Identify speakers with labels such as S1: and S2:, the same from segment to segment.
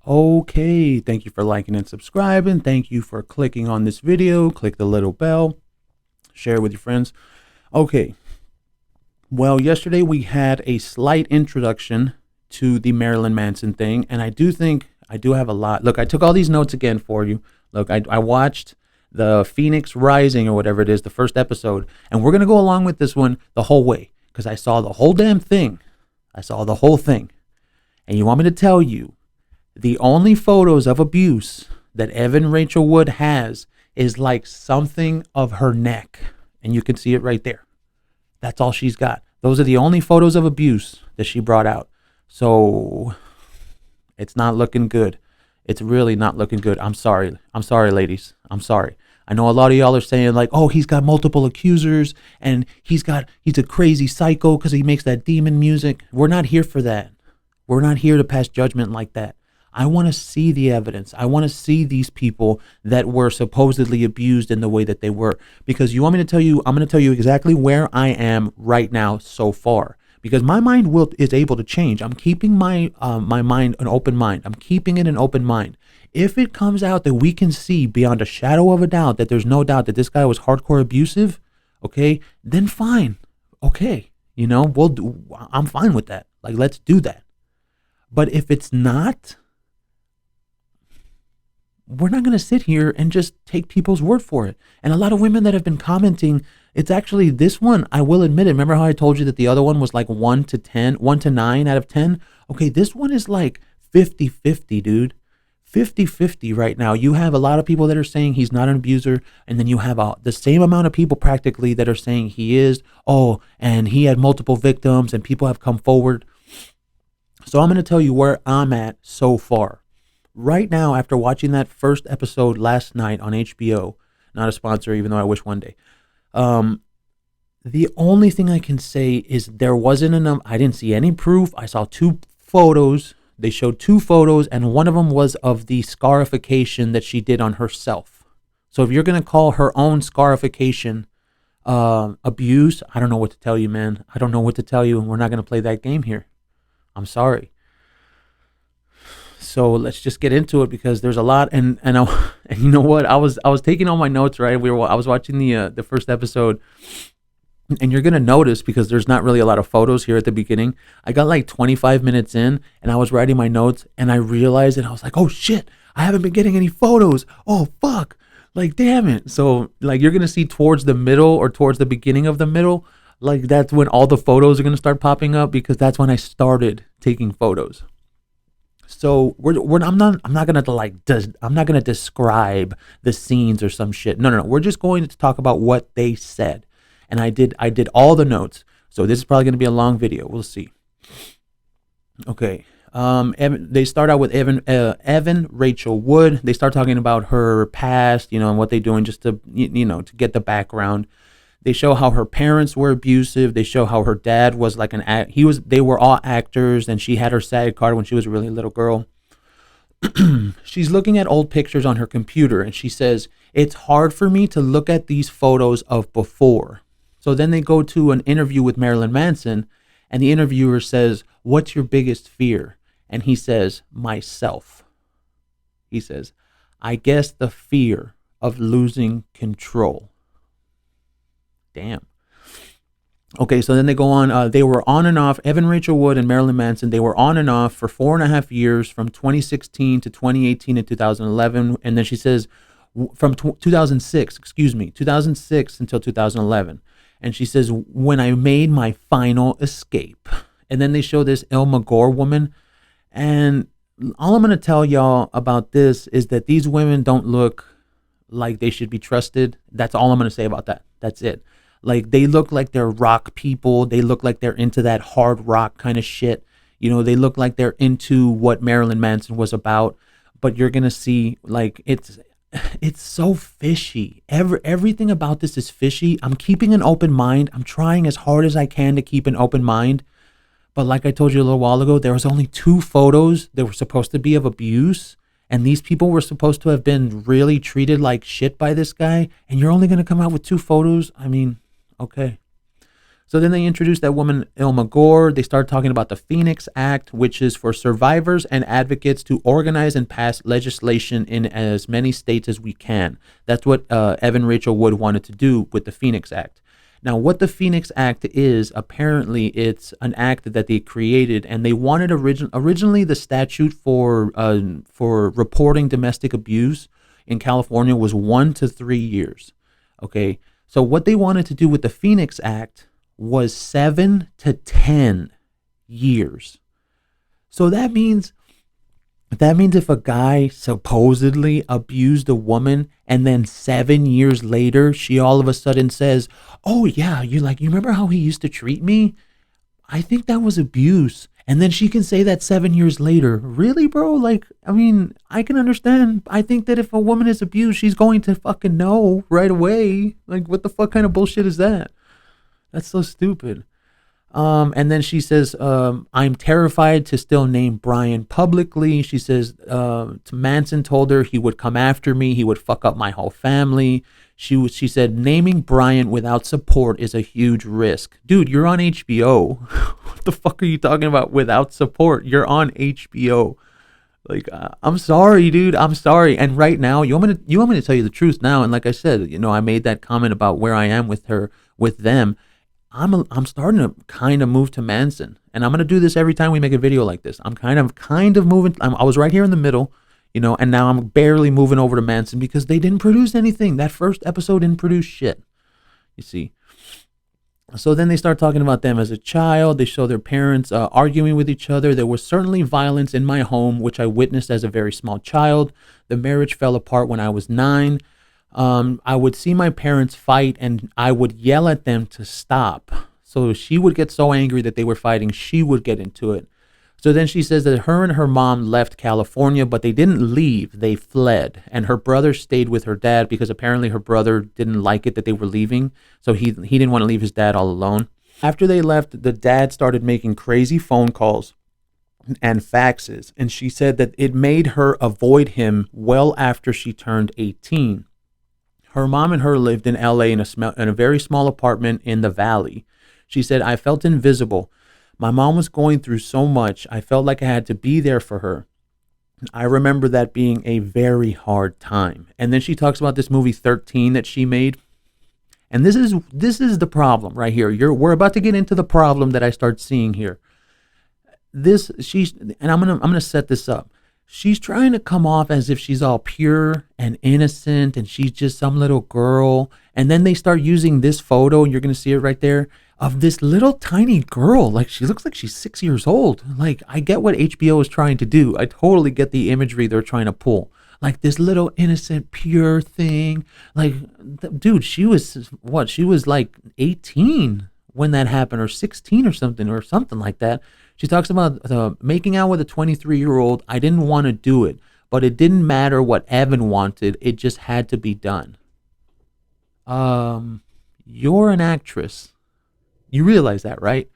S1: Okay, thank you for liking and subscribing. Thank you for clicking on this video. Click the little bell, share it with your friends. Okay, well, yesterday we had a slight introduction to the Marilyn Manson thing, and I do think I do have a lot. Look, I took all these notes again for you. Look, I watched the Phoenix Rising or whatever it is, the first episode, and we're going to go along with this one the whole way because I saw the whole damn thing. I saw the whole thing. And you want me to tell you the only photos of abuse that Evan Rachel Wood has is like something of her neck. And you can see it right there. That's all she's got. Those are the only photos of abuse that she brought out. So it's not looking good. It's really not looking good. I'm sorry. I'm sorry, ladies. I'm sorry. I know a lot of y'all are saying like, oh, he's got multiple accusers and he's a crazy psycho because he makes that demon music. We're not here for that. We're not here to pass judgment like that. I want to see the evidence. I want to see these people that were supposedly abused in the way that they were. Because you want me to tell you, I'm going to tell you exactly where I am right now so far. Because my mind is able to change. I'm keeping my mind an open mind. I'm keeping it an open mind. If it comes out that we can see beyond a shadow of a doubt that there's no doubt that this guy was hardcore abusive, okay, then fine. Okay, I'm fine with that. Like, let's do that. But if it's not, we're not going to sit here and just take people's word for it. And a lot of women that have been commenting, it's actually this one, I will admit it. Remember how I told you that the other one was like 1 to 10, 1 to 9 out of 10? Okay, this one is like 50-50, dude. 50-50 right now. You have a lot of people that are saying he's not an abuser, and then you have the same amount of people practically that are saying he is. Oh, and he had multiple victims, and people have come forward. So I'm going to tell you where I'm at so far. Right now, after watching that first episode last night on HBO, not a sponsor, even though I wish one day, the only thing I can say is there wasn't enough. I didn't see any proof. I saw 2 photos. They showed 2 photos, and one of them was of the scarification that she did on herself. So if you're going to call her own scarification abuse, I don't know what to tell you, man. I don't know what to tell you, and we're not going to play that game here. I'm sorry. So let's just get into it because there's a lot, and you know what? I was taking all my notes, right? I was watching the first episode, and you're gonna notice because there's not really a lot of photos here at the beginning. I got like 25 minutes in, and I was writing my notes, and I realized, and I was like, oh shit, I haven't been getting any photos. Oh fuck, like damn it. So like you're gonna see towards the middle or towards the beginning of the middle, like that's when all the photos are gonna start popping up because that's when I started taking photos. So I'm not gonna describe the scenes or some shit. No. We're just going to talk about what they said, and I did all the notes. So this is probably gonna be a long video. We'll see. Okay. They start out with Evan Rachel Wood. They start talking about her past, and what they're doing just to to get the background. They show how her parents were abusive. They show how her dad was like they were all actors, and she had her SAG card when she was a really little girl. She's looking at old pictures on her computer, and she says, it's hard for me to look at these photos of before. So then they go to an interview with Marilyn Manson, and the interviewer says, what's your biggest fear? And he says, myself. He says, I guess the fear of losing control. Damn. Okay, so then they go on. They were on and off. Evan Rachel Wood and Marilyn Manson, they were on and off for 4.5 years from 2016 to 2018 and 2011. And then she says from 2006 until 2011. And she says, when I made my final escape. And then they show this Ilma Gore woman. And all I'm going to tell y'all about this is that these women don't look like they should be trusted. That's all I'm going to say about that. That's it. Like, they look like they're rock people. They look like they're into that hard rock kind of shit. They look like they're into what Marilyn Manson was about. But you're going to see, like, it's so fishy. Everything about this is fishy. I'm keeping an open mind. I'm trying as hard as I can to keep an open mind. But like I told you a little while ago, there was only 2 photos that were supposed to be of abuse. And these people were supposed to have been really treated like shit by this guy. And you're only going to come out with 2 photos? I mean, okay. So then they introduced that woman, Ilma Gore. They started talking about the Phoenix Act, which is for survivors and advocates to organize and pass legislation in as many states as we can. That's what Evan Rachel Wood wanted to do with the Phoenix Act. Now, what the Phoenix Act is, apparently it's an act that they created, and they wanted originally the statute for reporting domestic abuse in California was 1 to 3 years. Okay, so what they wanted to do with the Phoenix Act was 7 to 10 years. So that means if a guy supposedly abused a woman and then 7 years later she all of a sudden says, "Oh yeah, you remember how he used to treat me? I think that was abuse." And then she can say that 7 years later. Really, bro? Like, I mean, I can understand. I think that if a woman is abused, she's going to fucking know right away. Like, what the fuck kind of bullshit is that? That's so stupid. And then she says, I'm terrified to still name Brian publicly. She says, Manson told her he would come after me. He would fuck up my whole family. She said, naming Brian without support is a huge risk. Dude, you're on HBO. What the fuck are you talking about without support? You're on HBO. Like, I'm sorry, dude. I'm sorry. And right now, you want me to tell you the truth now? And like I said, I made that comment about where I am with them. I'm starting to kind of move to Manson, and I'm gonna do this every time we make a video like this. I'm kind of moving. I was right here in the middle, and now I'm barely moving over to Manson because they didn't produce anything. That first episode didn't produce shit. You see. So then they start talking about them as a child. They show their parents arguing with each other. There was certainly violence in my home, which I witnessed as a very small child. The marriage fell apart when I was 9. I would see my parents fight and I would yell at them to stop. So she would get so angry that they were fighting, she would get into it. So then she says that her and her mom left California, but they didn't leave, they fled. And her brother stayed with her dad because apparently her brother didn't like it that they were leaving. So he didn't want to leave his dad all alone. After they left, the dad started making crazy phone calls and faxes. And she said that it made her avoid him well after she turned 18. Her mom and her lived in LA in a very small apartment in the valley. She said, I felt invisible. My mom was going through so much. I felt like I had to be there for her. I remember that being a very hard time. And then she talks about this movie 13 that she made. And this is the problem right here. We're about to get into the problem that I start seeing here. And I'm gonna set this up. She's trying to come off as if she's all pure and innocent and she's just some little girl. And then they start using this photo, and you're going to see it right there, of this little tiny girl. Like, she looks like she's 6 years old. Like, I get what HBO is trying to do. I totally get the imagery they're trying to pull. Like, this little innocent, pure thing. Like, dude, she was like 18 when that happened, or 16 or something like that. She talks about making out with a 23-year-old. I didn't want to do it, but it didn't matter what Evan wanted. It just had to be done. You're an actress. You realize that, right?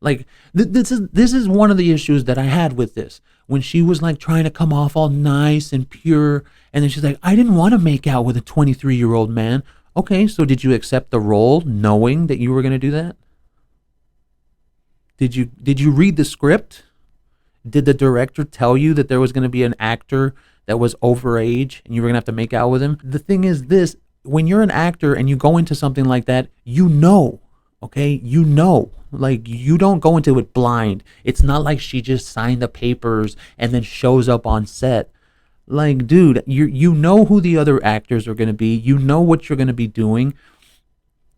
S1: Like, this is one of the issues that I had with this. When she was like trying to come off all nice and pure, and then she's like, I didn't want to make out with a 23-year-old man. Okay, so did you accept the role knowing that you were going to do that? Did you read the script? Did the director tell you that there was going to be an actor that was over age and you were going to have to make out with him? The thing is this, when you're an actor and you go into something like that, okay? Like, you don't go into it blind. It's not like she just signed the papers and then shows up on set. Like, dude, you know who the other actors are going to be. You know what you're going to be doing.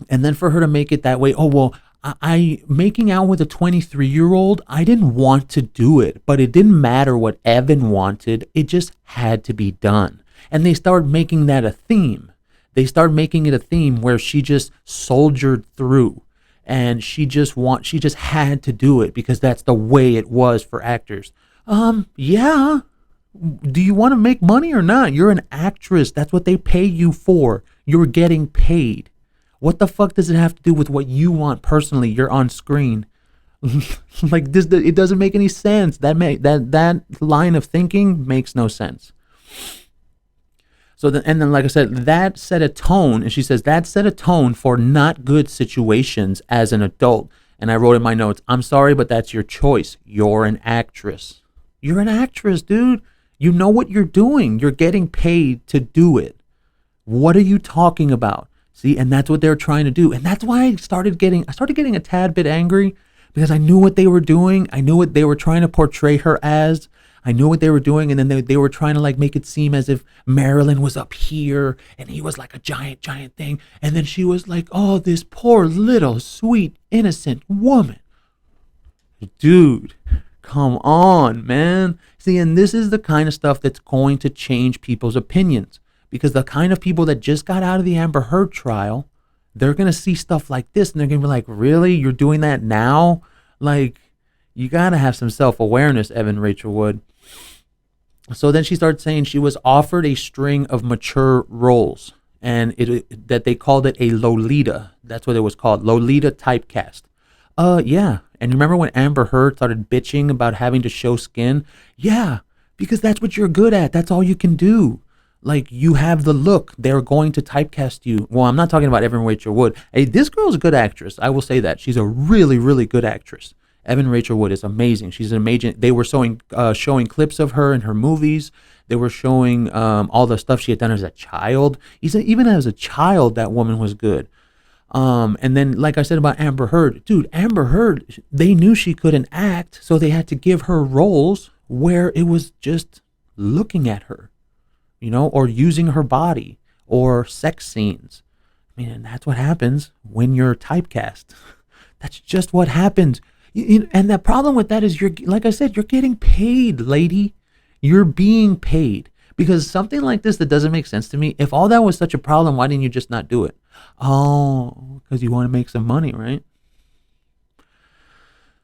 S1: And then for her to make it that way, oh, well, I making out with a 23-year-old, I didn't want to do it, but it didn't matter what Evan wanted. It just had to be done. And they started making that a theme. They started making it a theme where she just soldiered through, and she just had to do it because that's the way it was for actors. Yeah. Do you want to make money or not? You're an actress. That's what they pay you for. You're getting paid. What the fuck does it have to do with what you want personally? You're on screen. Like, this, it doesn't make any sense. That line of thinking makes no sense. And then, like I said, that set a tone, and she says that set a tone for not good situations as an adult. And I wrote in my notes, I'm sorry, but that's your choice. You're an actress. You're an actress, dude. You know what you're doing. You're getting paid to do it. What are you talking about? See, and that's what they're trying to do. And that's why I started getting a tad bit angry, because I knew what they were doing. I knew what they were trying to portray her as. I knew what they were doing, and then they were trying to like make it seem as if Marilyn was up here and he was like a giant thing. And then she was like, oh, this poor little sweet innocent woman. Dude, come on, man. See, and this is the kind of stuff that's going to change people's opinions, because the kind of people that just got out of the Amber Heard trial, they're going to see stuff like this and they're going to be like, really? You're doing that now? Like, you got to have some self-awareness, Evan Rachel Wood. So then she started saying she was offered a string of mature roles, and that they called it a Lolita. That's what it was called, Lolita typecast. Yeah. And remember when Amber Heard started bitching about having to show skin? Yeah, because that's what you're good at. That's all you can do. Like, you have the look. They're going to typecast you. Well, I'm not talking about Evan Rachel Wood. Hey, this girl's a good actress. I will say that. She's a really, really good actress. Evan Rachel Wood is amazing. She's an amazing. They were showing clips of her in her movies. They were showing all the stuff she had done as a child. Even as a child, that woman was good. And then, like I said about Amber Heard, dude, Amber Heard, they knew she couldn't act, so they had to give her roles where it was just looking at her, or using her body, or sex scenes. I mean, and that's what happens when you're typecast. That's just what happens. And the problem with that is, like I said, you're getting paid, lady. You're being paid. Because something like this that doesn't make sense to me, if all that was such a problem, why didn't you just not do it? Oh, because you want to make some money, right?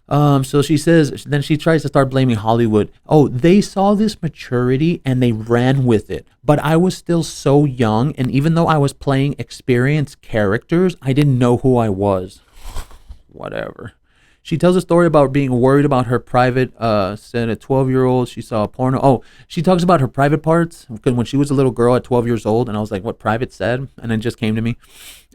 S1: So she says, then she tries to start blaming Hollywood. Oh, they saw this maturity and they ran with it. But I was still so young, and even though I was playing experienced characters, I didn't know who I was. Whatever. She tells a story about being worried about her private, said a 12-year-old, she saw a porno. Oh, she talks about her private parts, because when she was a little girl at 12 years old, and I was like, what private said? And it just came to me.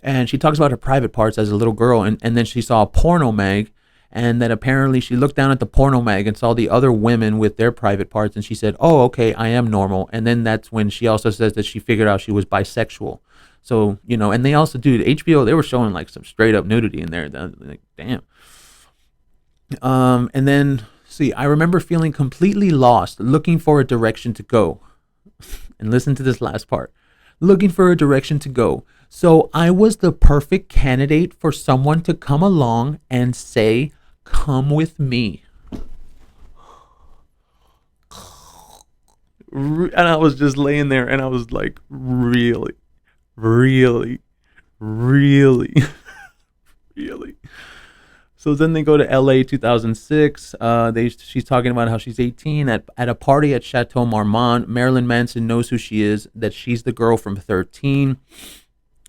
S1: And she talks about her private parts as a little girl, and then she saw a porno mag, and that apparently she looked down at the porno mag and saw the other women with their private parts, and she said, oh, okay, I am normal. And then that's when she also says that she figured out she was bisexual. So, and they also, dude, HBO, they were showing like some straight up nudity in there. Like, damn. And then, see, I remember feeling completely lost, looking for a direction to go. And listen to this last part. Looking for a direction to go. So I was the perfect candidate for someone to come along and say, come with me. And I was just laying there and I was like, really, really, really, really. So then they go to LA 2006. She's talking about how she's 18 at a party at Chateau Marmont. Marilyn Manson knows who she is, that she's the girl from 13.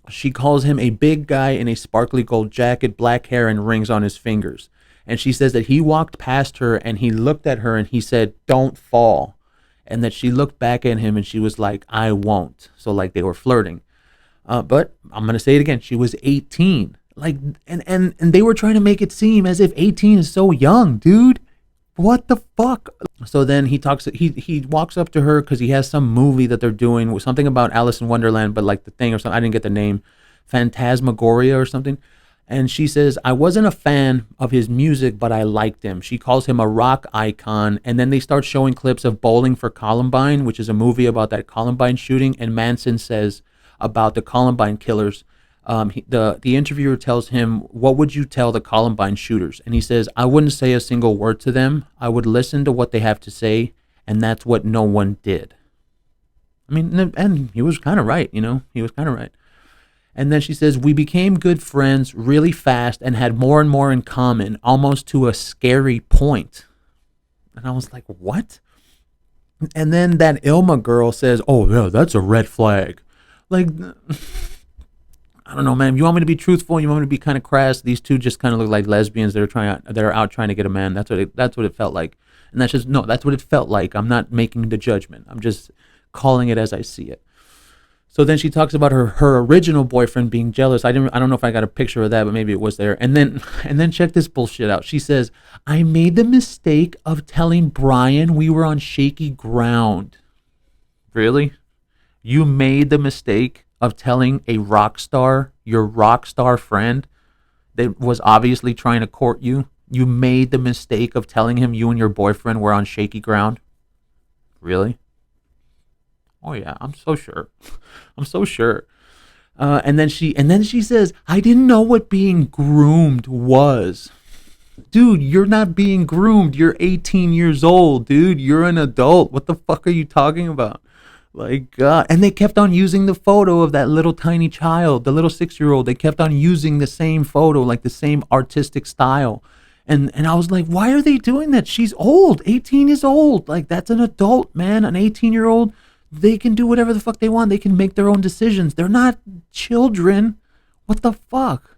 S1: She calls him a big guy in a sparkly gold jacket, black hair, and rings on his fingers. And she says that he walked past her and he looked at her and he said, don't fall. And that she looked back at him and she was like, I won't. So like they were flirting. But I'm going to say it again. She was 18. Like, and they were trying to make it seem as if 18 is so young, dude. What the fuck? So then he walks up to her because he has some movie that they're doing with something about Alice in Wonderland, but like the thing or something, I didn't get the name, Phantasmagoria or something. And she says, I wasn't a fan of his music, but I liked him. She calls him a rock icon. And then they start showing clips of Bowling for Columbine, which is a movie about that Columbine shooting. And Manson says about the Columbine killers, the interviewer tells him, what would you tell the Columbine shooters? And he says, I wouldn't say a single word to them. I would listen to what they have to say. And that's what no one did. I mean, and he was kind of right, he was kind of right. And then she says, we became good friends really fast and had more and more in common, almost to a scary point. And I was like, what? And then that Ilma girl says, oh, yeah, that's a red flag. Like, I don't know, man. You want me to be truthful? You want me to be kind of crass? These two just kind of look like lesbians that are out trying to get a man. That's what it felt like. And that's what it felt like. I'm not making the judgment. I'm just calling it as I see it. So then she talks about her original boyfriend being jealous. I don't know if I got a picture of that, but maybe it was there. And then check this bullshit out. She says, "I made the mistake of telling Brian we were on shaky ground." Really? You made the mistake of telling a rock star, your rock star friend that was obviously trying to court you. You made the mistake of telling him you and your boyfriend were on shaky ground. Really? Oh yeah, I'm so sure. I'm so sure. And then she says, "I didn't know what being groomed was." Dude, you're not being groomed. You're 18 years old, dude. You're an adult. What the fuck are you talking about? Like, God. And they kept on using the photo of that little tiny child, the little 6-year-old. They kept on using the same photo, like the same artistic style. And I was like, why are they doing that? She's old. 18 is old. Like, that's an adult, man. An 18-year-old, they can do whatever the fuck they want. They can make their own decisions. They're not children. What the fuck?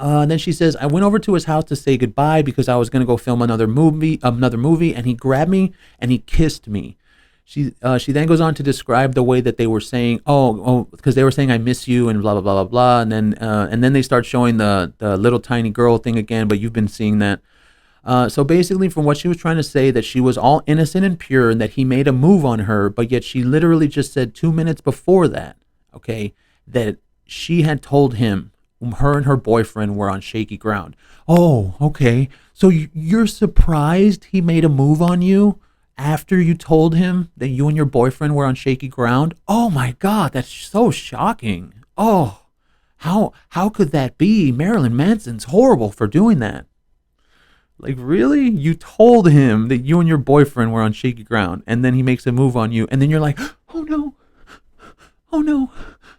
S1: Then she says, "I went over to his house to say goodbye because I was going to go film another movie, and he grabbed me and he kissed me." She then goes on to describe the way that they were saying, because they were saying, "I miss you," and blah blah blah blah blah, and then they start showing the little tiny girl thing again. But you've been seeing that. So basically, from what she was trying to say, that she was all innocent and pure, and that he made a move on her, but yet she literally just said 2 minutes before that, okay, that she had told him her and her boyfriend were on shaky ground. Oh, okay. So you're surprised he made a move on you after you told him that you and your boyfriend were on shaky ground? Oh my God, that's so shocking. Oh, how could that be? Marilyn Manson's horrible for doing that. Like, really? You told him that you and your boyfriend were on shaky ground, and then he makes a move on you, and then you're like, oh no, oh no,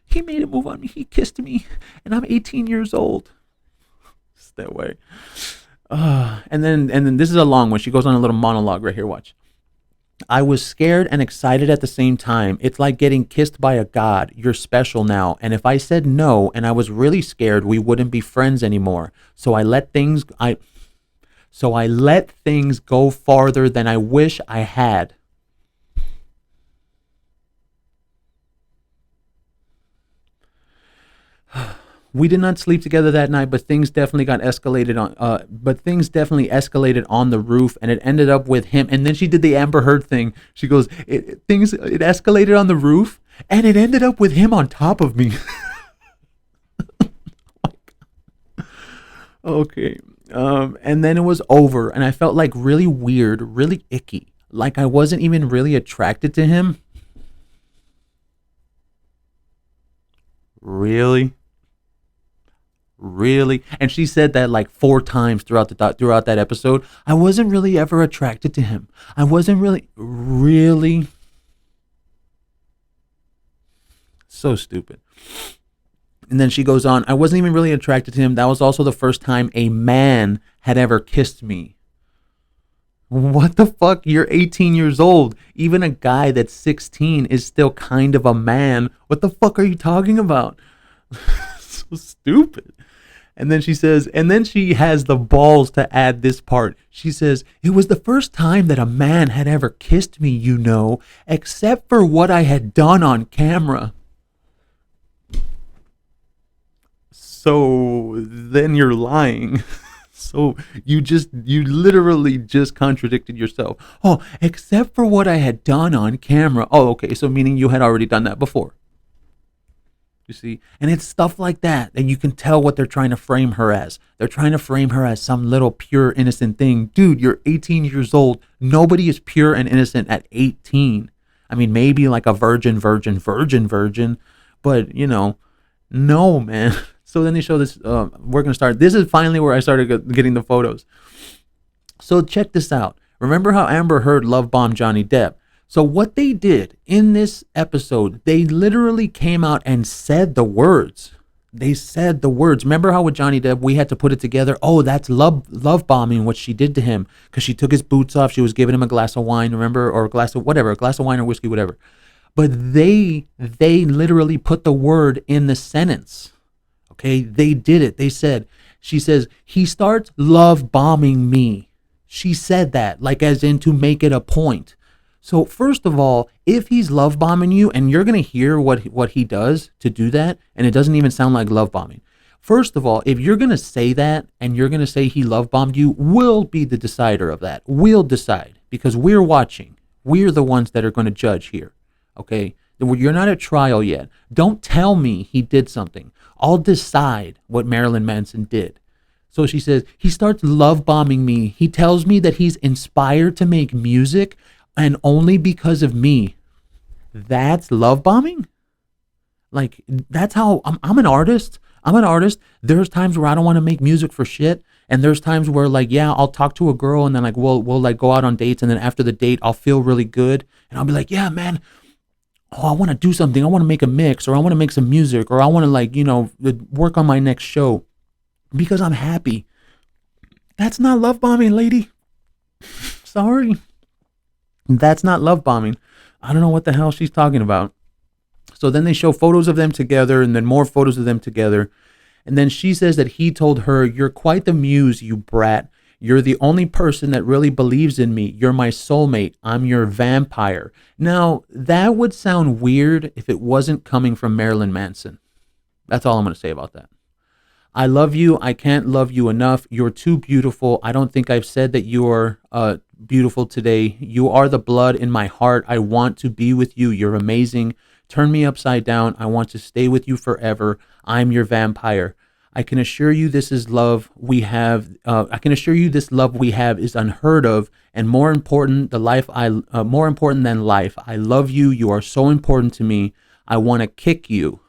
S1: he made a move on me, he kissed me, and I'm 18 years old. It's that way. And then this is a long one. She goes on a little monologue right here. Watch. "I was scared and excited at the same time. It's like getting kissed by a god. You're special now. And if I said no and I was really scared, we wouldn't be friends anymore. So I let things go farther than I wish I had." "We did not sleep together that night, but things definitely escalated on the roof, and it ended up with him." And then she did the Amber Heard thing. She goes, it escalated on the roof, and it ended up with him on top of me. Okay. And then it was over, and I felt like really weird, really icky. Like I wasn't even really attracted to him. Really? Really? And she said that like 4 times throughout that episode. I wasn't really ever attracted to him. I wasn't really so stupid. And then she goes on, "I wasn't even really attracted to him. That was also the first time a man had ever kissed me." What the fuck? You're 18 years old. Even a guy that's 16 is still kind of a man. What the fuck are you talking about? So stupid. And then she says, and then she has the balls to add this part. She says, "It was the first time that a man had ever kissed me, except for what I had done on camera." So then you're lying. So you literally just contradicted yourself. "Oh, except for what I had done on camera." Oh, okay. So meaning you had already done that before. You see? And it's stuff like that you can tell what they're trying to frame her as. They're trying to frame her as some little pure, innocent thing. Dude, you're 18 years old. Nobody is pure and innocent at 18. I mean, maybe like a virgin, but no, man. So then they show this. We're going to start. This is finally where I started getting the photos. So check this out. Remember how Amber Heard love bombed Johnny Depp? So what they did in this episode, they literally came out and said the words. They said the words. Remember how with Johnny Depp, we had to put it together? Oh, that's love bombing, what she did to him. Because she took his boots off. She was giving him a glass of wine, remember? Or a glass of wine or whiskey, whatever. But they literally put the word in the sentence. Okay, they did it. She says, "He starts love bombing me." She said that, like as in to make it a point. So first of all, if he's love bombing you, and you're gonna hear what he does to do that, and it doesn't even sound like love bombing. First of all, if you're gonna say that and you're gonna say he love bombed you, we'll be the decider of that. We'll decide because we're watching. We're the ones that are gonna judge here. Okay, you're not at trial yet. Don't tell me he did something. I'll decide what Marilyn Manson did. So she says, he starts love bombing me. He tells me that he's inspired to make music and only because of me. That's love bombing? Like, that's how I'm an artist. I'm an artist. There's times where I don't want to make music for shit. And there's times where, like, yeah, I'll talk to a girl and then, like, we'll like go out on dates. And then after the date, I'll feel really good. And I'll be like, yeah, man, oh, I want to do something. I want to make a mix, or I want to make some music, or I want to, like, work on my next show because I'm happy. That's not love bombing, lady. Sorry. That's not love bombing. I don't know what the hell she's talking about. So then they show photos of them together and then more photos of them together. And then she says that he told her, "You're quite the muse, you brat. You're the only person that really believes in me. You're my soulmate. I'm your vampire." Now, that would sound weird if it wasn't coming from Marilyn Manson. That's all I'm going to say about that. "I love you. I can't love you enough. You're too beautiful. I don't think I've said that you're beautiful today. You are the blood in my heart. I want to be with you. You're amazing. Turn me upside down. I want to stay with you forever. I'm your vampire. I can assure you this is love we have. I can assure you this love we have is unheard of and more important more important than life. I love you. You are so important to me. I want to kick you."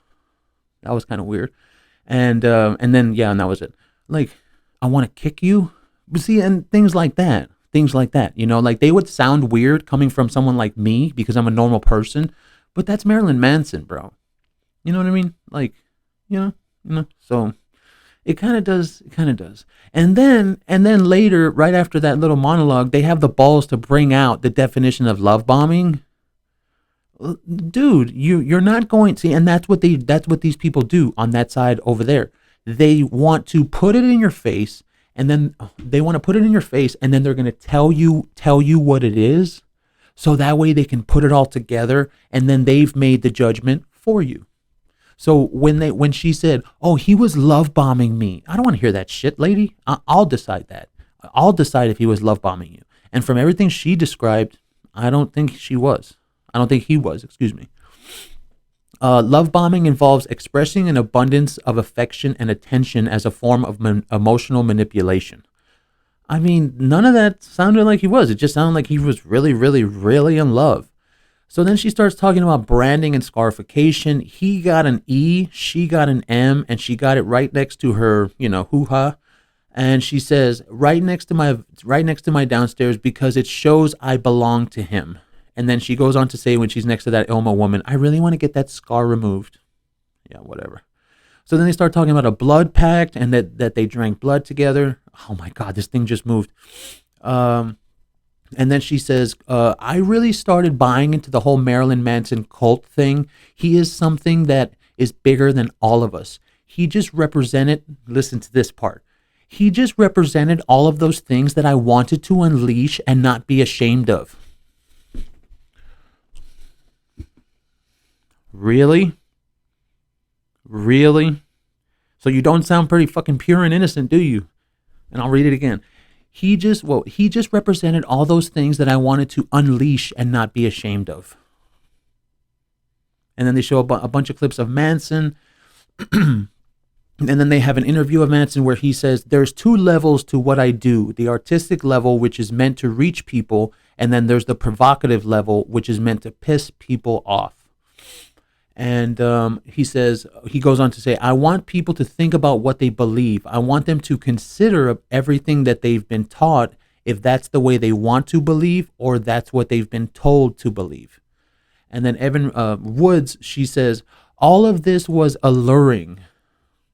S1: That was kind of weird. And then and that was it. Like, I want to kick you. But see, and things like that, like they would sound weird coming from someone like me because I'm a normal person. But that's Marilyn Manson, bro. You know what I mean? Like, so it kind of does. And then later, right after that little monologue, they have the balls to bring out the definition of love bombing. Dude, you're not going to see, and that's what these people do on that side over there. They want to put it in your face, and then they're going to tell you what it is. So that way they can put it all together, and then they've made the judgment for you. So when she said, "Oh, he was love bombing me," I don't want to hear that shit, lady. I'll decide that. I'll decide if he was love bombing you. And from everything she described, I don't think he was. Excuse me. Love bombing involves expressing an abundance of affection and attention as a form of emotional manipulation. I mean, none of that sounded like he was. It just sounded like he was really, really, really in love. So then she starts talking about branding and scarification. He got an E, she got an M, and she got it right next to her, hoo-ha. And she says, right next to my downstairs because it shows I belong to him. And then she goes on to say when she's next to that Ilma woman, "I really want to get that scar removed." Yeah, whatever. So then they start talking about a blood pact and that they drank blood together. Oh my God, this thing just moved. And then she says, "I really started buying into the whole Marilyn Manson cult thing. He is something that is bigger than all of us. He just represented," listen to this part, "he just represented all of those things that I wanted to unleash and not be ashamed of." Really? Really? So you don't sound pretty fucking pure and innocent, do you? And I'll read it again. He just represented all those things that I wanted to unleash and not be ashamed of. And then they show a bunch of clips of Manson. And then they have an interview of Manson where he says, "There's two levels to what I do. The artistic level, which is meant to reach people. And then there's the provocative level, which is meant to piss people off." And he goes on to say, "I want people to think about what they believe. I want them to consider everything that they've been taught, if that's the way they want to believe or that's what they've been told to believe." And then Evan Woods, she says, "All of this was alluring."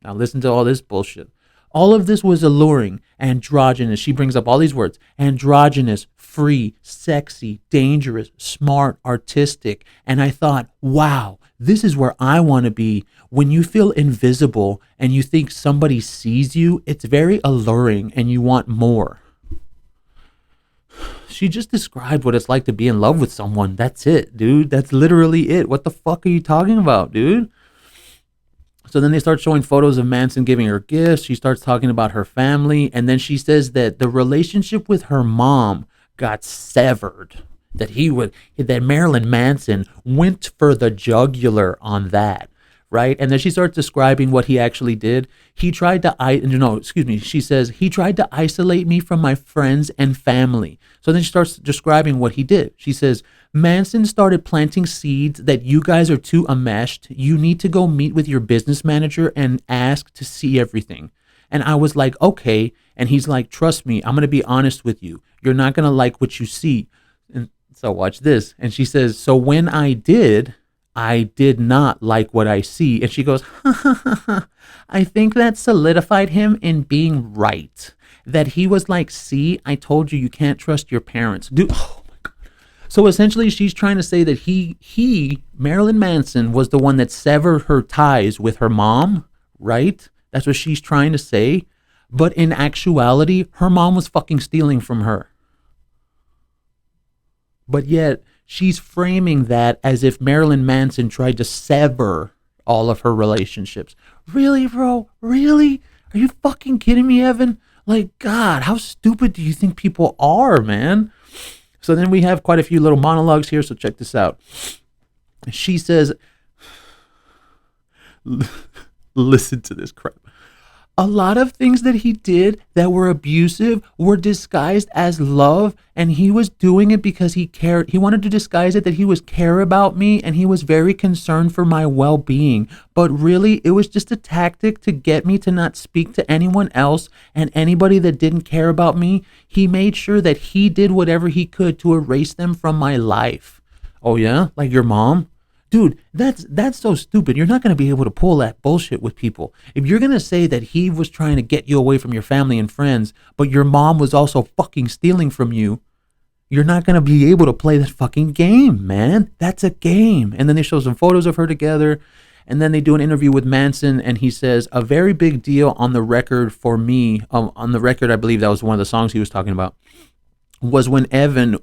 S1: Now listen to all this bullshit. "All of this was alluring, androgynous." She brings up all these words: androgynous, free, sexy, dangerous, smart, artistic. And I thought, wow, this is where I want to be. When you feel invisible and you think somebody sees you, it's very alluring and you want more. She just described what it's like to be in love with someone. That's it, dude. That's literally it. What the fuck are you talking about, dude? So then they start showing photos of Manson giving her gifts. She starts talking about her family. And then she says that the relationship with her mom got severed. That Marilyn Manson went for the jugular on that. Right. And then she starts describing what he actually did. He tried to, she says, he tried to isolate me from my friends and family. So then she starts describing what he did. She says, Manson started planting seeds that you guys are too enmeshed. You need to go meet with your business manager and ask to see everything. And I was like, okay. And he's like, trust me, I'm going to be honest with you. You're not going to like what you see. And so watch this. And she says, so when I did not like what I see. And she goes, I think that solidified him in being right. That he was like, see, I told you, you can't trust your parents. Dude, oh my God. So essentially she's trying to say that Marilyn Manson, was the one that severed her ties with her mom, right? That's what she's trying to say. But in actuality, her mom was fucking stealing from her. But yet, she's framing that as if Marilyn Manson tried to sever all of her relationships. Really, bro? Really? Are you fucking kidding me, Evan? Like, God, how stupid do you think people are, man? So then we have quite a few little monologues here, so check this out. She says, listen to this crap. A lot of things that he did that were abusive were disguised as love, and he was doing it because he cared. He wanted to disguise it that he was care about me, and he was very concerned for my well-being. But really, it was just a tactic to get me to not speak to anyone else, and anybody that didn't care about me, he made sure that he did whatever he could to erase them from my life. Oh yeah? Like your mom? Dude, that's so stupid. You're not going to be able to pull that bullshit with people. If you're going to say that he was trying to get you away from your family and friends, but your mom was also fucking stealing from you, you're not going to be able to play that fucking game, man. That's a game. And then they show some photos of her together, and then they do an interview with Manson, and he says, a very big deal on the record for me, on the record, I believe that was one of the songs he was talking about, was when Evan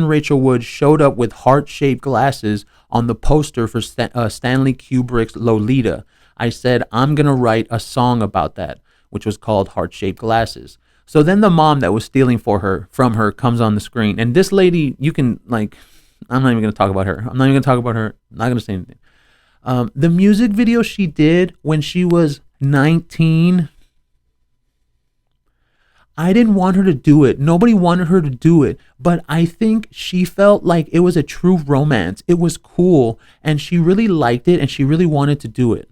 S1: Rachel Wood showed up with heart-shaped glasses on the poster for Stanley Kubrick's Lolita. I said, I'm going to write a song about that, which was called Heart-Shaped Glasses. So then the mom that was stealing from her comes on the screen. And this lady, you can, like, I'm not even going to talk about her. I'm not even going to talk about her. I'm not going to say anything. The music video she did when she was 19, I didn't want her to do it. Nobody wanted her to do it. But I think she felt like it was a true romance. It was cool. And she really liked it. And she really wanted to do it.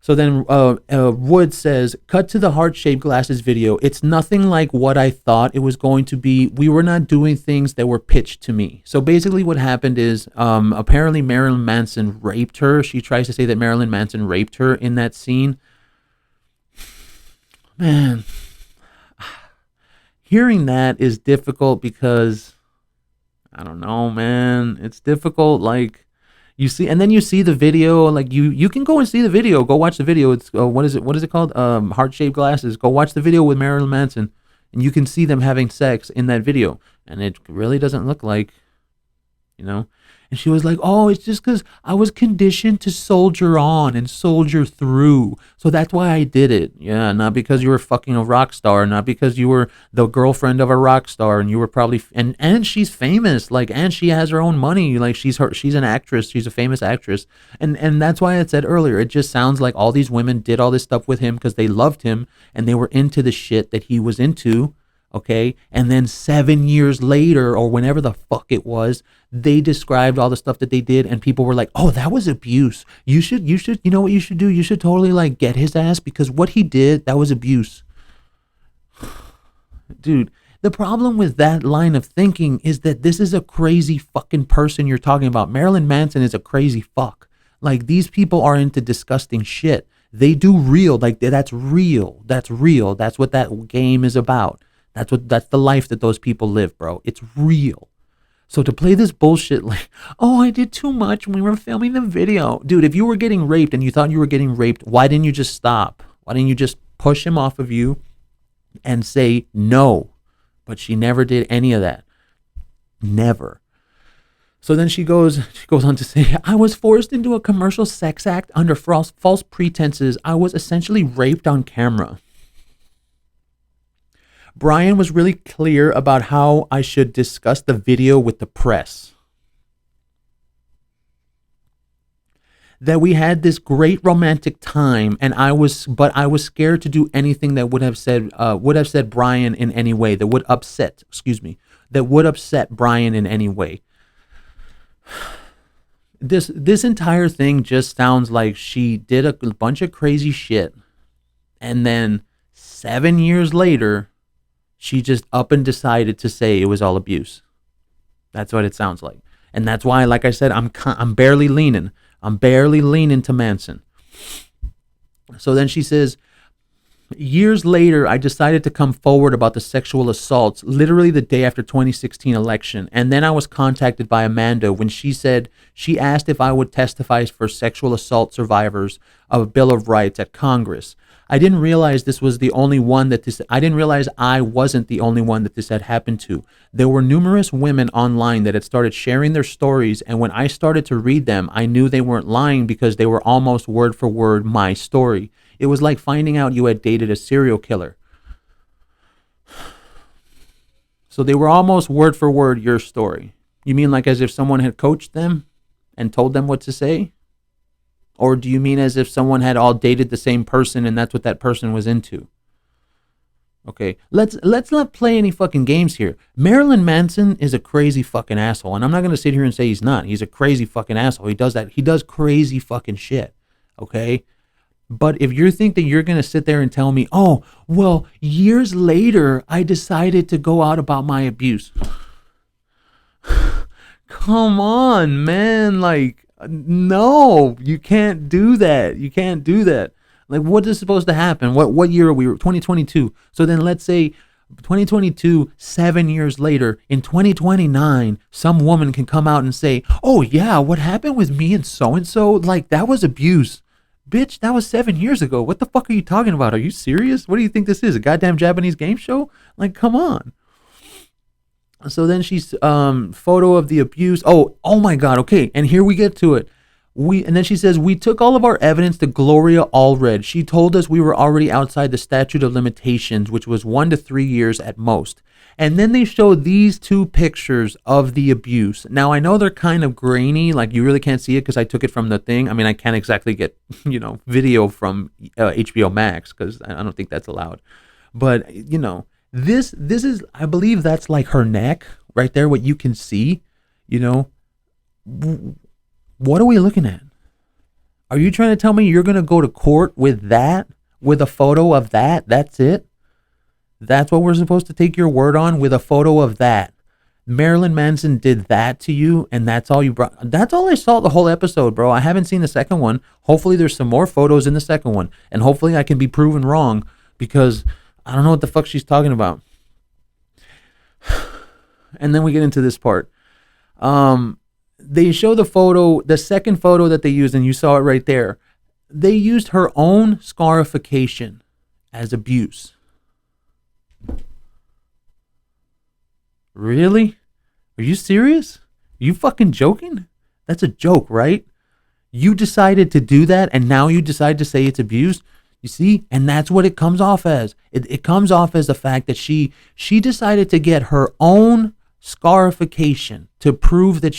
S1: So then Wood says, cut to the heart-shaped glasses video. It's nothing like what I thought it was going to be. We were not doing things that were pitched to me. So basically what happened is apparently Marilyn Manson raped her. She tries to say that Marilyn Manson raped her in that scene. Man, hearing that is difficult because, I don't know, man. It's difficult, like, you see, and then you see the video, like, you can go and see the video. Go watch the video. It's, what is it called? Heart-Shaped Glasses. Go watch the video with Marilyn Manson, and you can see them having sex in that video. And it really doesn't look like, you know. And she was like, oh, it's just because I was conditioned to soldier on and soldier through. So that's why I did it. Yeah, not because you were fucking a rock star, not because you were the girlfriend of a rock star and you were probably, and she's famous, like, and she has her own money. Like she's an actress. She's a famous actress. And that's why I said earlier, it just sounds like all these women did all this stuff with him because they loved him and they were into the shit that he was into. Okay. And then 7 years later, or whenever the fuck it was, they described all the stuff that they did. And people were like, oh, that was abuse. You should, you know what you should do? You should totally like get his ass because what he did, that was abuse. Dude, the problem with that line of thinking is that this is a crazy fucking person you're talking about. Marilyn Manson is a crazy fuck. Like these people are into disgusting shit. They do real, like that's real. That's real. That's what that game is about. That's the life that those people live, bro. It's real. So to play this bullshit like, oh, I did too much when we were filming the video. Dude, if you were getting raped and you thought you were getting raped, why didn't you just stop? Why didn't you just push him off of you and say, no, But she never did any of that. Never. So then she goes on to say, I was forced into a commercial sex act under false pretenses. I was essentially raped on camera. Brian was really clear about how I should discuss the video with the press. That we had this great romantic time, and I was scared to do anything that would have said Brian in any way, that would upset Brian in any way. This entire thing just sounds like she did a bunch of crazy shit, and then 7 years later, she just up and decided to say it was all abuse. That's what it sounds like, and that's why, like I said, I'm barely leaning to Manson. So then she says, years later, I decided to come forward about the sexual assaults, literally the day after 2016 election. And then I was contacted by Amanda when she asked if I would testify for sexual assault survivors of a Bill of Rights at Congress. I didn't realize I wasn't the only one that this had happened to. There were numerous women online that had started sharing their stories, and when I started to read them, I knew they weren't lying because they were almost word for word my story. It was like finding out you had dated a serial killer. So they were almost word for word your story. You mean like as if someone had coached them and told them what to say? Or do you mean as if someone had all dated the same person and that's what that person was into? Okay, let's not play any fucking games here. Marilyn Manson is a crazy fucking asshole, and I'm not going to sit here and say he's not. He's a crazy fucking asshole. He does crazy fucking shit, okay? But if you think that you're going to sit there and tell me, oh, well, years later, I decided to go out about my abuse. Come on, man. Like, no, you can't do that. You can't do that. Like, what is supposed to happen? What year are we? 2022. So then let's say 2022, 7 years later, in 2029, some woman can come out and say, oh, yeah, what happened with me and so, like, that was abuse. Bitch, that was 7 years ago. What the fuck are you talking about? Are you serious? What do you think this is? A goddamn Japanese game show? Like, come on. So then she's photo of the abuse. Oh my God. Okay, and here we get to it. And then she says, we took all of our evidence to Gloria Allred. She told us we were already outside the statute of limitations, which was 1 to 3 years at most. And then they show these two pictures of the abuse. Now, I know they're kind of grainy, like you really can't see it because I took it from the thing. I mean, I can't exactly get, video from HBO Max because I don't think that's allowed. But, this is, I believe that's like her neck right there, what you can see, What are we looking at? Are you trying to tell me you're going to go to court with that, with a photo of that? That's it? That's what we're supposed to take your word on, with a photo of that? Marilyn Manson did that to you, and that's all you brought? That's all I saw the whole episode, bro. I haven't seen the second one. Hopefully there's some more photos in the second one, and hopefully I can be proven wrong, because I don't know what the fuck she's talking about. And then we get into this part. They show the photo, the second photo that they used, and you saw it right there. They used her own scarification as abuse. Really? Are you serious? Are you fucking joking? That's a joke, right? You decided to do that, and now you decide to say it's abuse? You see? And that's what it comes off as. It comes off as the fact that she decided to get her own scarification to prove that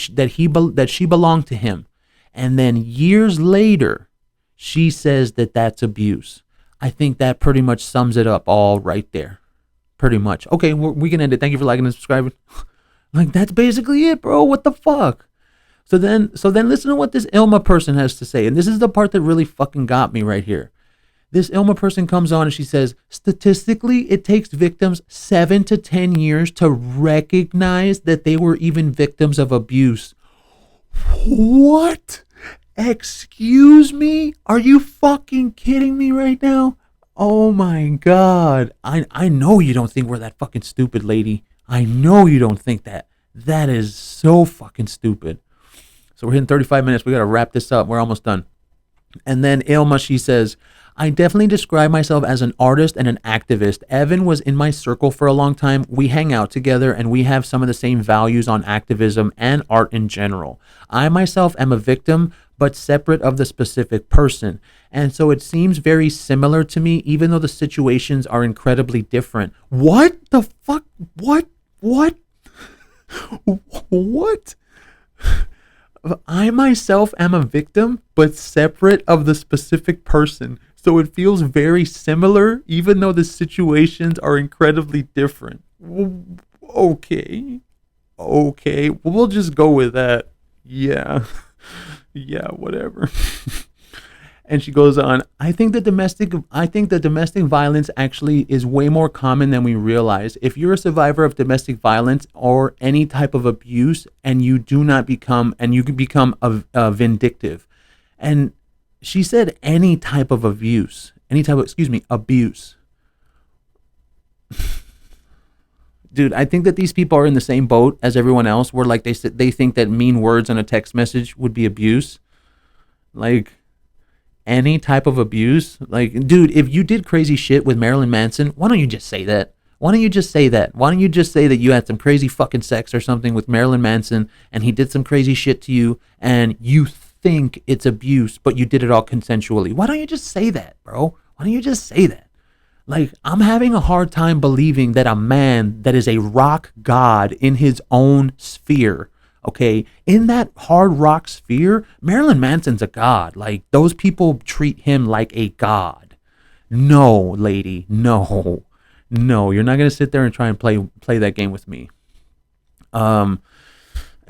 S1: she belonged to him, and then years later she says that that's abuse. I think that pretty much sums it up all right there. Pretty much. Okay, we can end it. Thank you for liking and subscribing. Like, that's basically it, bro. What the fuck? So then listen to what this Ilma person has to say, and this is the part that really fucking got me right here. This Ilma person comes on and she says, statistically, it takes victims 7 to 10 years to recognize that they were even victims of abuse. What? Excuse me? Are you fucking kidding me right now? Oh my God. I know you don't think we're that fucking stupid, lady. I know you don't think that. That is so fucking stupid. So we're hitting 35 minutes. We got to wrap this up. We're almost done. And then Ilma, she says, I definitely describe myself as an artist and an activist. Evan was in my circle for a long time. We hang out together and we have some of the same values on activism and art in general. I myself am a victim, but separate of the specific person. And so it seems very similar to me, even though the situations are incredibly different. What the fuck? What? What? I myself am a victim, but separate of the specific person. So it feels very similar, even though the situations are incredibly different. Okay. Okay. Well, we'll just go with that. Yeah. Yeah, whatever. And she goes on, I think that domestic violence actually is way more common than we realize. If you're a survivor of domestic violence or any type of abuse and you do not become, and you can become a vindictive. And she said any type of abuse, abuse. Dude, I think that these people are in the same boat as everyone else where like they think that mean words on a text message would be abuse. Like, any type of abuse. Like, dude, if you did crazy shit with Marilyn Manson, why don't you just say that? Why don't you just say that? Why don't you just say that you had some crazy fucking sex or something with Marilyn Manson and he did some crazy shit to you and you think it's abuse, but you did it all consensually? Why don't you just say that, bro? Why don't you just say that? Like, I'm having a hard time believing that a man that is a rock god in his own sphere, okay, in that hard rock sphere, Marilyn Manson's a god. Like, those people treat him like a god. No, lady, no, you're not gonna sit there and try and play that game with me.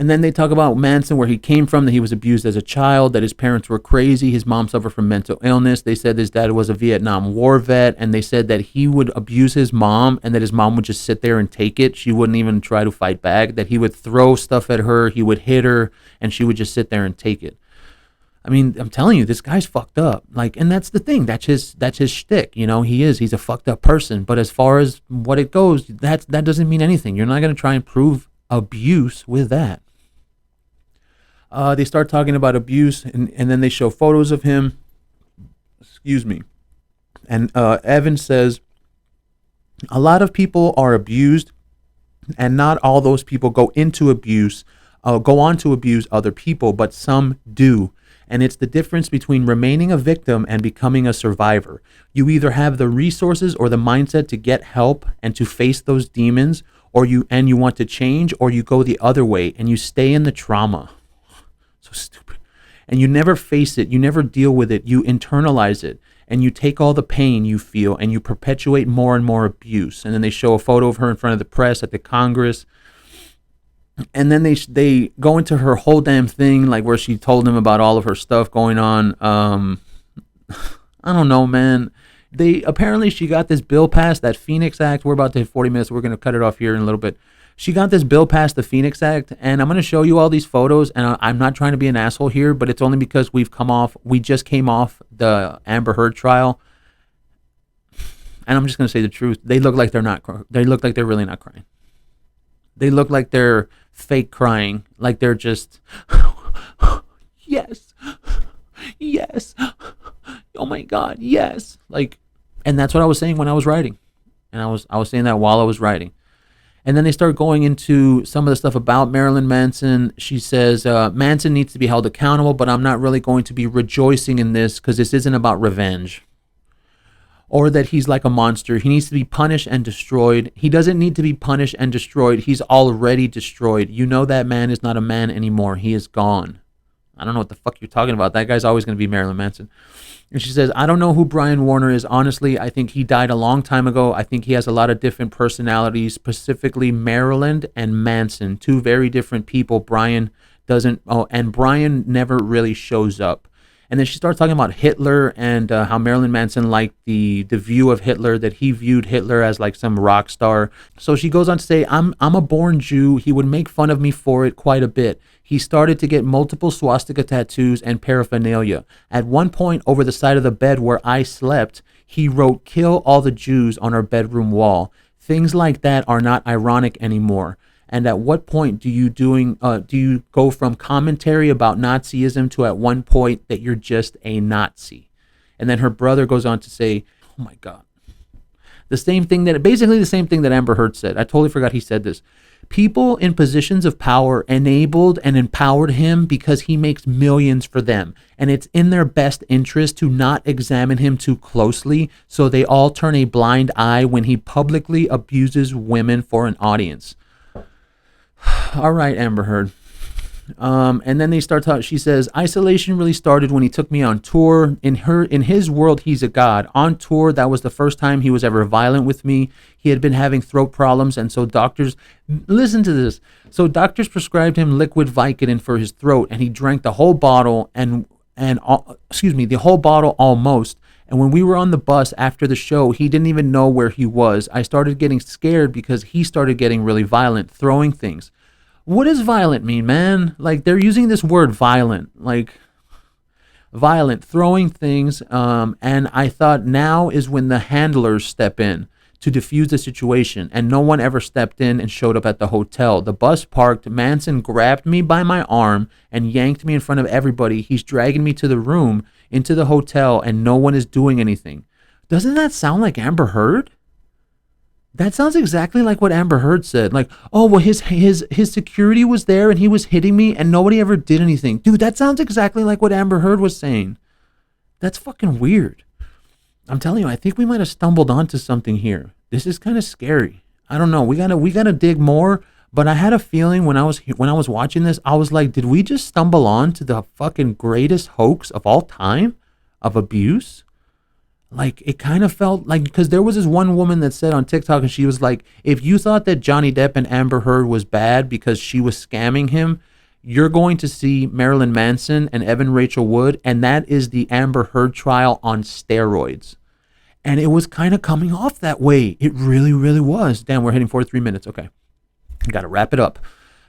S1: And then they talk about Manson, where he came from, that he was abused as a child, that his parents were crazy, his mom suffered from mental illness. They said his dad was a Vietnam War vet, and they said that he would abuse his mom and that his mom would just sit there and take it. She wouldn't even try to fight back, that he would throw stuff at her, he would hit her, and she would just sit there and take it. I mean, I'm telling you, this guy's fucked up. Like, and that's the thing. That's his shtick. You know, he's a fucked up person. But as far as what it goes, that doesn't mean anything. You're not going to try and prove abuse with that. They start talking about abuse, and then they show photos of him. Excuse me. And Evan says, a lot of people are abused, and not all those people go on to abuse other people, but some do. And it's the difference between remaining a victim and becoming a survivor. You either have the resources or the mindset to get help and to face those demons, or you want to change, or you go the other way and you stay in the trauma. So stupid. And you never face it. You never deal with it. You internalize it. And you take all the pain you feel and you perpetuate more and more abuse. And then they show a photo of her in front of the press at the Congress. And then they go into her whole damn thing, like where she told them about all of her stuff going on. I don't know, man. Apparently she got this bill passed, that Phoenix Act. We're about to hit 40 minutes. We're going to cut it off here in a little bit. She got this bill passed, the Phoenix Act, and I'm going to show you all these photos, and I'm not trying to be an asshole here, but it's only because we just came off the Amber Heard trial, and I'm just going to say the truth. They look like they're really not crying. They look like they're fake crying, like they're just, yes, oh my God, yes. Like, and that's what I was saying when I was writing, and I was saying that while I was writing. And then they start going into some of the stuff about Marilyn Manson. She says, Manson needs to be held accountable, but I'm not really going to be rejoicing in this because this isn't about revenge. Or that he's like a monster. He needs to be punished and destroyed. He doesn't need to be punished and destroyed. He's already destroyed. You know that man is not a man anymore. He is gone. I don't know what the fuck you're talking about. That guy's always going to be Marilyn Manson. And she says, I don't know who Brian Warner is. Honestly, I think he died a long time ago. I think he has a lot of different personalities, specifically Maryland and Manson, two very different people. Brian never really shows up. And then she starts talking about Hitler and how Marilyn Manson liked the view of Hitler, that he viewed Hitler as like some rock star. So she goes on to say, I'm a born Jew. He would make fun of me for it quite a bit. He started to get multiple swastika tattoos and paraphernalia. At one point, over the side of the bed where I slept, he wrote, "Kill all the Jews" on our bedroom wall. Things like that are not ironic anymore. And at what point do you go from commentary about Nazism to at one point that you're just a Nazi? And then her brother goes on to say, oh my God, basically the same thing that Amber Heard said. I totally forgot he said this. People in positions of power enabled and empowered him because he makes millions for them. And it's in their best interest to not examine him too closely, so they all turn a blind eye when he publicly abuses women for an audience. All right, Amber Heard. And then they start talking. She says, isolation really started when he took me on tour. In his world, he's a god. On tour, that was the first time he was ever violent with me. He had been having throat problems, and so doctors, listen to this. So doctors prescribed him liquid Vicodin for his throat, and he drank the whole bottle the whole bottle almost. And when we were on the bus after the show, he didn't even know where he was. I started getting scared because he started getting really violent, throwing things. What does violent mean, man? Like, they're using this word violent, like violent, throwing things. And I thought now is when the handlers step in to defuse the situation. And no one ever stepped in and showed up at the hotel. The bus parked. Manson grabbed me by my arm and yanked me in front of everybody. He's dragging me to the room, into the hotel, and no one is doing anything. Doesn't that sound like Amber Heard? That sounds exactly like what Amber Heard said. Like, oh, well, his security was there and he was hitting me and nobody ever did anything. Dude, that sounds exactly like what Amber Heard was saying. That's fucking weird. I'm telling you, I think we might have stumbled onto something here. This is kind of scary. I don't know. We gotta dig more. But I had a feeling when I was watching this, I was like, did we just stumble on to the fucking greatest hoax of all time of abuse? Like, it kind of felt like, because there was this one woman that said on TikTok, and she was like, if you thought that Johnny Depp and Amber Heard was bad because she was scamming him, you're going to see Marilyn Manson and Evan Rachel Wood, and that is the Amber Heard trial on steroids. And it was kind of coming off that way. It really, really was. Damn, we're hitting 43 minutes. Okay. Got to wrap it up.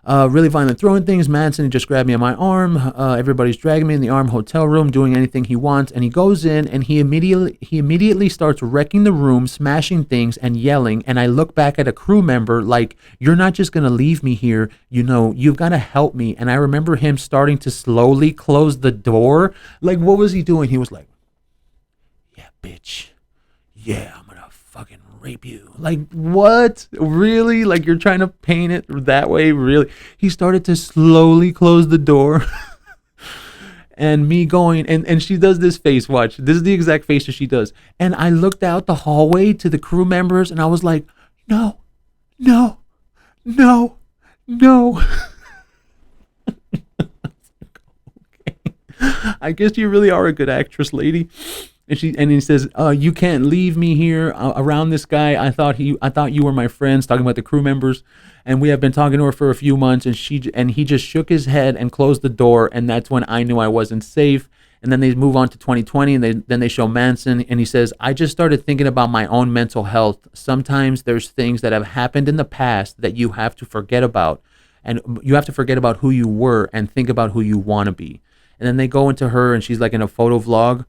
S1: Really violent throwing things. Manson, he just grabbed me on my arm. Everybody's dragging me in the arm, hotel room, doing anything he wants. And he goes in and he immediately starts wrecking the room, smashing things and yelling. And I look back at a crew member like, you're not just going to leave me here. You know, you've got to help me. And I remember him starting to slowly close the door. Like, what was he doing? He was like, yeah, bitch. Yeah, I'm going to fucking rape you. Like, what? Really? Like, you're trying to paint it that way? Really? He started to slowly close the door. And me going, and she does this face, watch. This is the exact face that she does. And I looked out the hallway to the crew members and I was like, no, no, no, no. Okay. I guess you really are a good actress, lady. And he says, you can't leave me here around this guy. I thought you were my friends, talking about the crew members. And we have been talking to her for a few months, and he just shook his head and closed the door. And that's when I knew I wasn't safe. And then they move on to 2020, and then they show Manson. And he says, I just started thinking about my own mental health. Sometimes there's things that have happened in the past that you have to forget about. And you have to forget about who you were and think about who you want to be. And then they go into her, and she's like in a photo vlog.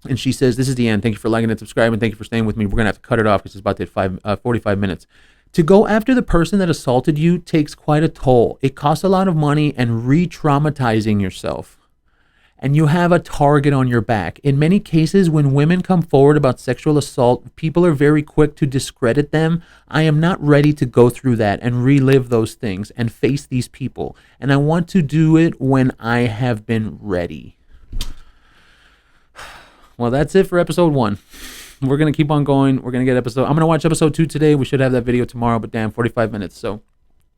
S1: And she says, this is the end. Thank you for liking and subscribing. Thank you for staying with me. We're going to have to cut it off because it's about to hit 45 minutes. To go after the person that assaulted you takes quite a toll. It costs a lot of money and re-traumatizing yourself. And you have a target on your back. In many cases, when women come forward about sexual assault, people are very quick to discredit them. I am not ready to go through that and relive those things and face these people. And I want to do it when I have been ready. Well, that's it for episode 1. We're going to keep on going. We're going to get I'm going to watch episode 2 today. We should have that video tomorrow, but damn, 45 minutes. So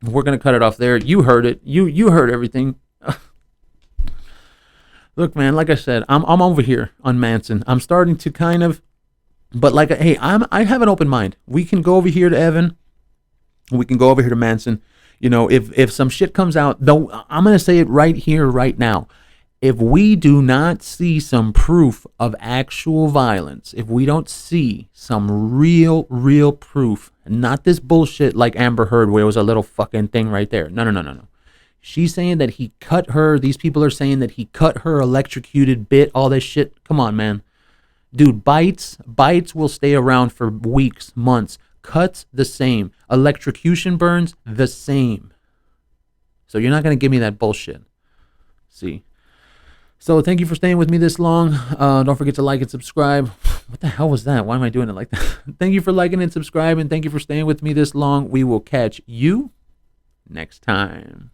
S1: we're going to cut it off there. You heard it. You heard everything. Look, man, like I said, I'm over here on Manson. I'm starting to kind of, but like, hey, I have an open mind. We can go over here to Evan. We can go over here to Manson. You know, if some shit comes out, though, I'm going to say it right here, right now. If we do not see some proof of actual violence, if we don't see some real proof, not this bullshit like Amber Heard where it was a little fucking thing right there. No. She's saying that he cut her. These people are saying that he cut her, electrocuted, bit, all this shit. Come on, man. Dude, bites will stay around for weeks, months. Cuts, the same. Electrocution burns, the same. So you're not going to give me that bullshit. See? So thank you for staying with me this long. Don't forget to like and subscribe. What the hell was that? Why am I doing it like that? Thank you for liking and subscribing. Thank you for staying with me this long. We will catch you next time.